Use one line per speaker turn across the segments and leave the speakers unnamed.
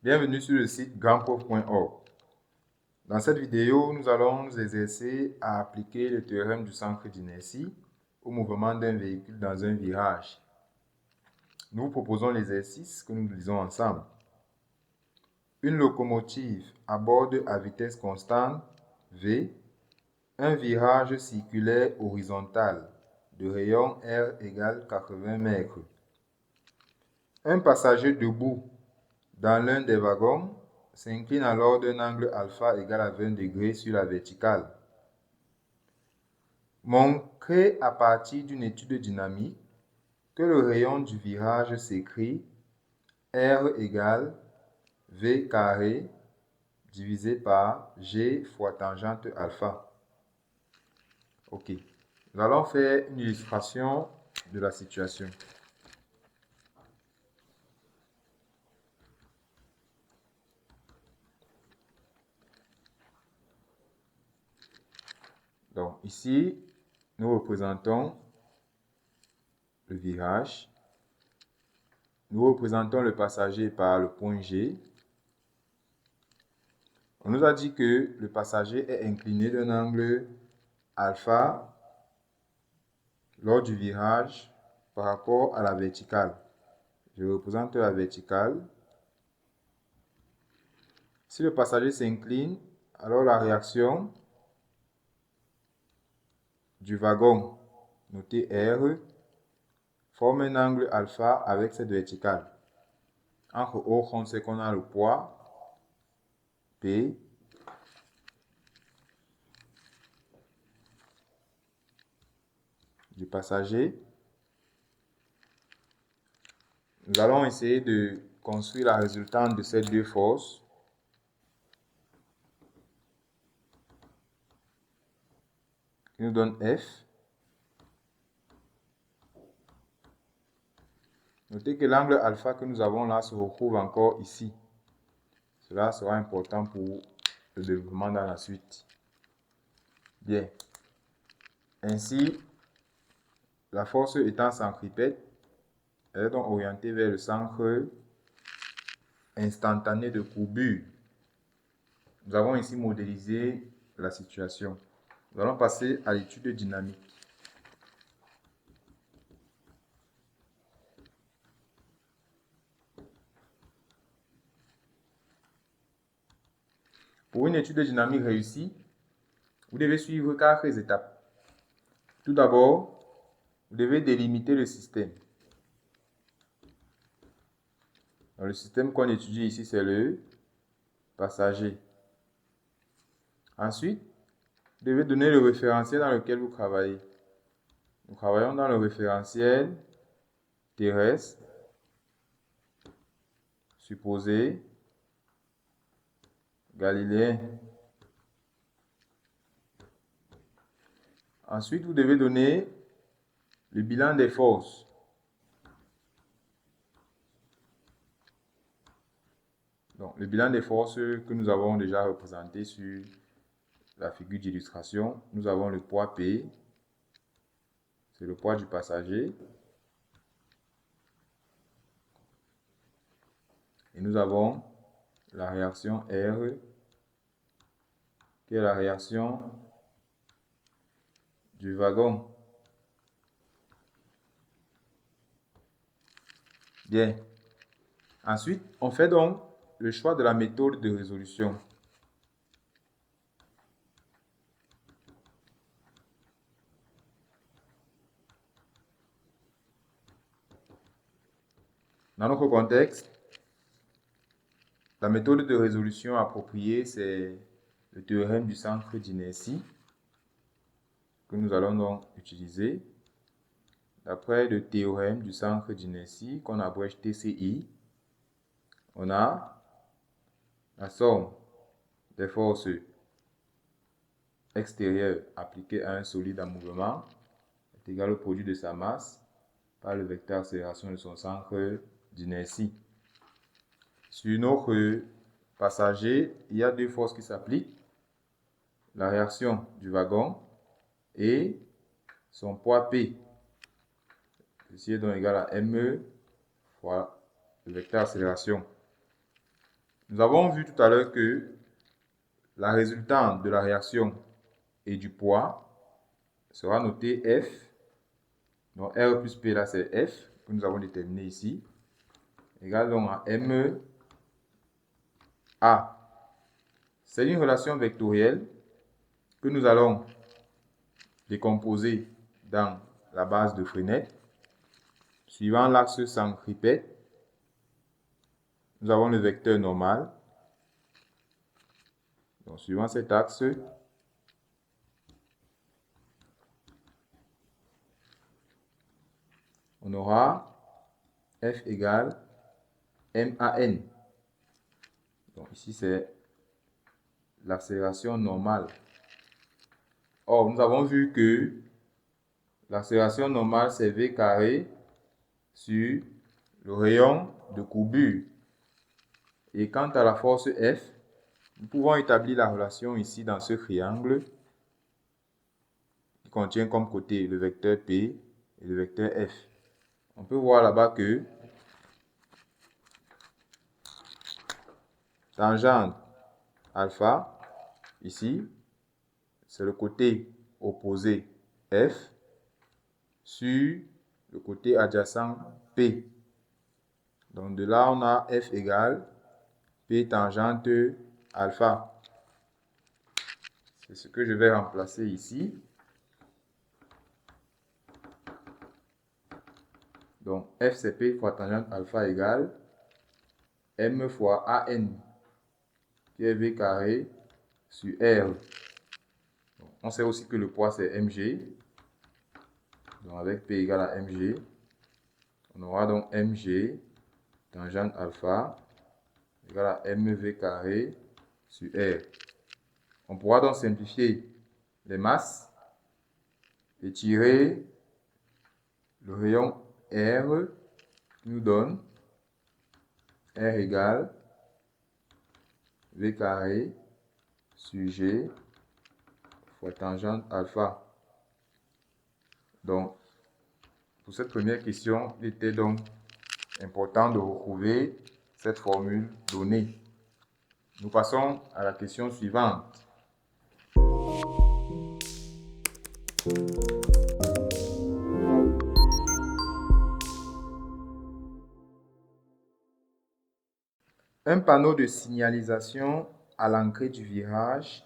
Bienvenue sur le site grandprof.org. Dans cette vidéo, nous allons nous exercer à appliquer le théorème du centre d'inertie au mouvement d'un véhicule dans un virage. Nous vous proposons l'exercice que nous lisons ensemble. Une locomotive aborde à vitesse constante V un virage circulaire horizontal de rayon R égale 80 mètres. Un passager debout dans l'un des wagons s'incline alors d'un angle alpha égal à 20 degrés sur la verticale. Montrez à partir d'une étude dynamique que le rayon du virage s'écrit R égale V carré divisé par G fois tangente alpha. Ok. Nous allons faire une illustration de la situation. Donc ici, nous représentons le virage. Nous représentons le passager par le point G. On nous a dit que le passager est incliné d'un angle alpha lors du virage par rapport à la verticale. Je représente la verticale. Si le passager s'incline, alors la réaction du wagon, noté R, forme un angle alpha avec cette verticale. Entre autres, on sait qu'on a le poids P du passager. Nous allons essayer de construire la résultante de ces deux forces. Qui nous donne F. Notez que l'angle alpha que nous avons là se retrouve encore ici. Cela sera important pour le développement dans la suite. Bien. Ainsi, la force étant centripète, elle est donc orientée vers le centre instantané de courbure. Nous avons ici modélisé la situation. Nous allons passer à l'étude dynamique. Pour une étude dynamique réussie, vous devez suivre 4 étapes. Tout d'abord, vous devez délimiter le système. Donc, le système qu'on étudie ici, c'est le passager. Ensuite, vous devez donner le référentiel dans lequel vous travaillez. Nous travaillons dans le référentiel terrestre, supposé, galiléen. Ensuite, vous devez donner le bilan des forces. Donc, le bilan des forces que nous avons déjà représenté sur la figure d'illustration. Nous avons le poids P, c'est le poids du passager. Et nous avons la réaction R, qui est la réaction du wagon. Bien. Ensuite, on fait donc le choix de la méthode de résolution. Dans notre contexte, la méthode de résolution appropriée, c'est le théorème du centre d'inertie que nous allons donc utiliser. D'après le théorème du centre d'inertie, qu'on abrège TCI, on a la somme des forces extérieures appliquées à un solide en mouvement est égale au produit de sa masse par le vecteur accélération de son centre d'inertie. Sur notre passager, il y a deux forces qui s'appliquent. La réaction du wagon et son poids P. Ceci est donc égal à ME fois le vecteur accélération. Nous avons vu tout à l'heure que la résultante de la réaction et du poids sera notée F. Donc R plus P, là c'est F, que nous avons déterminé ici, égale donc à MA. C'est une relation vectorielle que nous allons décomposer dans la base de Freinet. Suivant l'axe centripète, nous avons le vecteur normal. Donc, suivant cet axe, on aura F égale MAN. Donc ici, c'est l'accélération normale. Or, nous avons vu que l'accélération normale, c'est V carré sur le rayon de courbure. Et quant à la force F, nous pouvons établir la relation ici dans ce triangle qui contient comme côté le vecteur P et le vecteur F. On peut voir là-bas que tangente alpha, ici, c'est le côté opposé F sur le côté adjacent P. Donc de là, on a F égale P tangente alpha. C'est ce que je vais remplacer ici. Donc F c'est P fois tangente alpha égale M fois AN, qui est V carré sur R. Donc, on sait aussi que le poids c'est mg. Donc avec P égale à mg, on aura donc mg tangente alpha égale à mv carré sur R. On pourra donc simplifier les masses et tirer le rayon R qui nous donne R égale V carré sur G fois tangente alpha. Donc, pour cette première question, il était donc important de retrouver cette formule donnée. Nous passons à la question suivante. Un panneau de signalisation à l'entrée du virage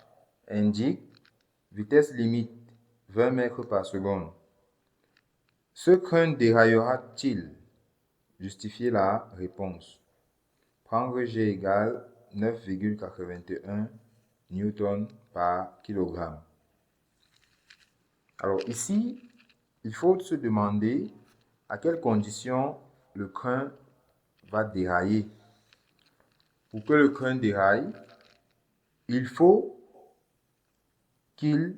indique vitesse limite 20 mètres par seconde. Ce train déraillera-t-il? Justifiez la réponse. Prendre G égale 9,81 Newton par kilogramme. Alors ici, il faut se demander à quelles conditions le train va dérailler. Pour que le train déraille, il faut qu'il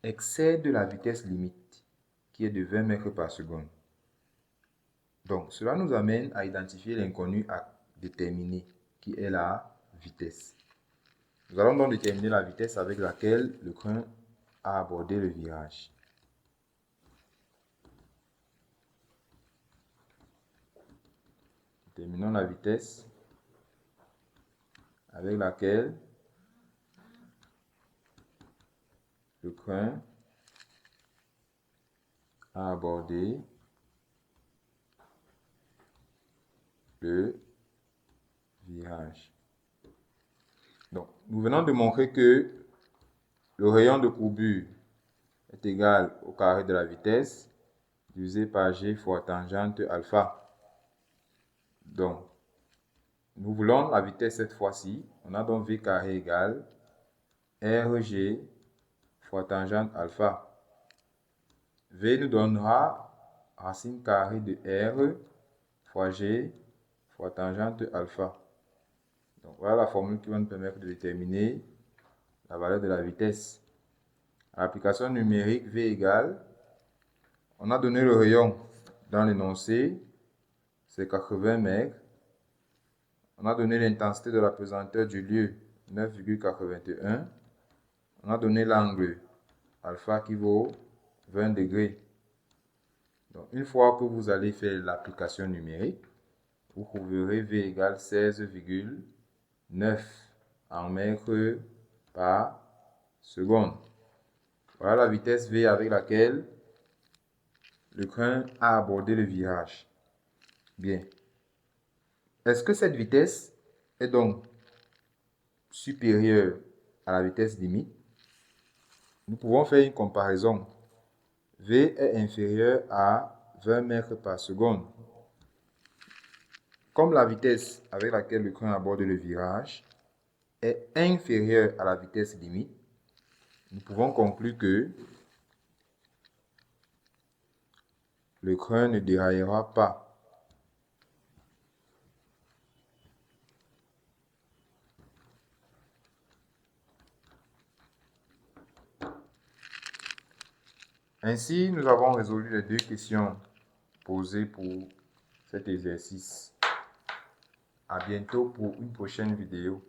excède la vitesse limite, qui est de 20 mètres par seconde. Donc, cela nous amène à identifier l'inconnu à déterminer, qui est la vitesse. Nous allons donc déterminer la vitesse avec laquelle le train a abordé le virage. Déterminons la vitesse avec laquelle le train a abordé le virage. Donc, nous venons de montrer que le rayon de courbure est égal au carré de la vitesse divisé par G fois tangente alpha. Donc, nous voulons la vitesse cette fois-ci. On a donc V carré égale RG fois tangente alpha. V nous donnera racine carrée de R fois G fois tangente alpha. Donc voilà la formule qui va nous permettre de déterminer la valeur de la vitesse. À l'application numérique V égale, on a donné le rayon dans l'énoncé, c'est 80 mètres. On a donné l'intensité de la pesanteur du lieu, 9,81. On a donné l'angle alpha qui vaut 20 degrés. Donc, une fois que vous allez faire l'application numérique, vous trouverez V égale 16,1 9 en mètres par seconde. Voilà la vitesse V avec laquelle le train a abordé le virage. Bien. Est-ce que cette vitesse est donc supérieure à la vitesse limite? Nous pouvons faire une comparaison. V est inférieur à 20 mètres par seconde. Comme la vitesse avec laquelle le train aborde le virage est inférieure à la vitesse limite, nous pouvons conclure que le train ne déraillera pas. Ainsi, nous avons résolu les deux questions posées pour cet exercice. À bientôt pour une prochaine vidéo.